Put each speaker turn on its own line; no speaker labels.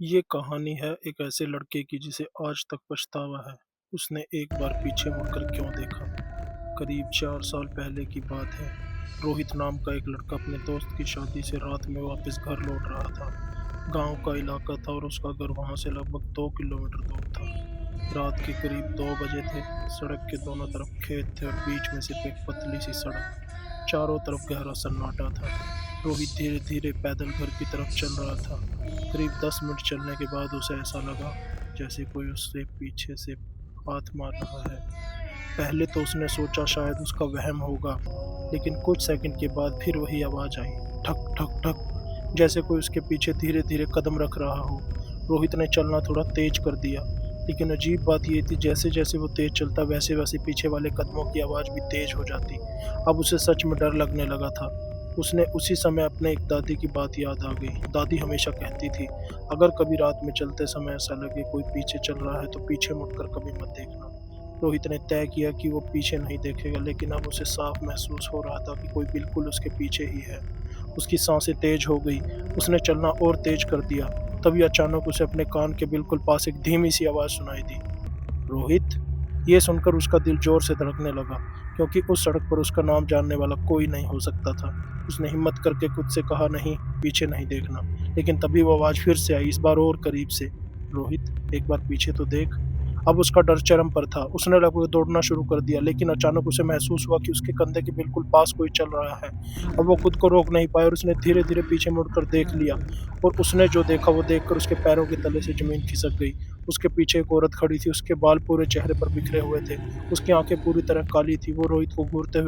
ये कहानी है एक ऐसे लड़के की जिसे आज तक पछतावा है, उसने एक बार पीछे मुड़कर क्यों देखा। करीब 4 साल पहले की बात है। रोहित नाम का एक लड़का अपने दोस्त की शादी से रात में वापस घर लौट रहा था। गांव का इलाका था और उसका घर वहां से लगभग 2 किलोमीटर दूर था। रात के करीब 2 बजे थे। सड़क के दोनों तरफ खेत थे और बीच में सिर्फ एक पतली सी सड़क। चारों तरफ गहरा सन्नाटा था। रोहित धीरे धीरे पैदल घर की तरफ चल रहा था। करीब 10 मिनट चलने के बाद उसे ऐसा लगा जैसे कोई उससे पीछे से हाथ मार रहा है। पहले तो उसने सोचा शायद उसका वहम होगा, लेकिन कुछ सेकंड के बाद फिर वही आवाज आई, ठक ठक ठक, जैसे कोई उसके पीछे धीरे धीरे कदम रख रहा हो। रोहित ने चलना थोड़ा तेज कर दिया, लेकिन अजीब बात ये थी जैसे जैसे वो तेज चलता वैसे वैसे पीछे वाले कदमों की आवाज भी तेज हो जाती। अब उसे सच में डर लगने लगा था। उसने उसी समय अपने एक दादी की बात याद आ गई। दादी हमेशा कहती थी, अगर कभी रात में चलते समय ऐसा लगे कोई पीछे चल रहा है तो पीछे मुड़कर कभी मत देखना। रोहित ने तय किया कि वो पीछे नहीं देखेगा, लेकिन अब उसे साफ महसूस हो रहा था कि कोई बिल्कुल उसके पीछे ही है। उसकी सांसें तेज हो गई। उसने चलना और तेज कर दिया। तभी अचानक उसे अपने कान के बिल्कुल पास एक धीमी सी आवाज सुनाई दी, रोहित। ये सुनकर उसका दिल जोर से धड़कने लगा, क्योंकि उस सड़क पर उसका नाम जानने वाला कोई नहीं हो सकता था। उसने हिम्मत करके खुद से कहा, नहीं, पीछे नहीं देखना। लेकिन तभी वो आवाज फिर से आई, इस बार और करीब से, रोहित, एक बार पीछे तो देख। अब उसका डर चरम पर था। उसने लगभग दौड़ना शुरू कर दिया, लेकिन अचानक उसे महसूस हुआ कि उसके कंधे के बिल्कुल पास कोई चल रहा है। अब वो खुद को रोक नहीं पाया और उसने धीरे धीरे पीछे मुड़कर देख लिया। और उसने जो देखा वो देखकर उसके पैरों के तले से जमीन खिसक गई। उसके पीछे एक औरत खड़ी थी। उसके बाल पूरे चेहरे पर बिखरे हुए थे। उसकी आंखें पूरी तरह काली थी। वो रोहित को घूरते हुए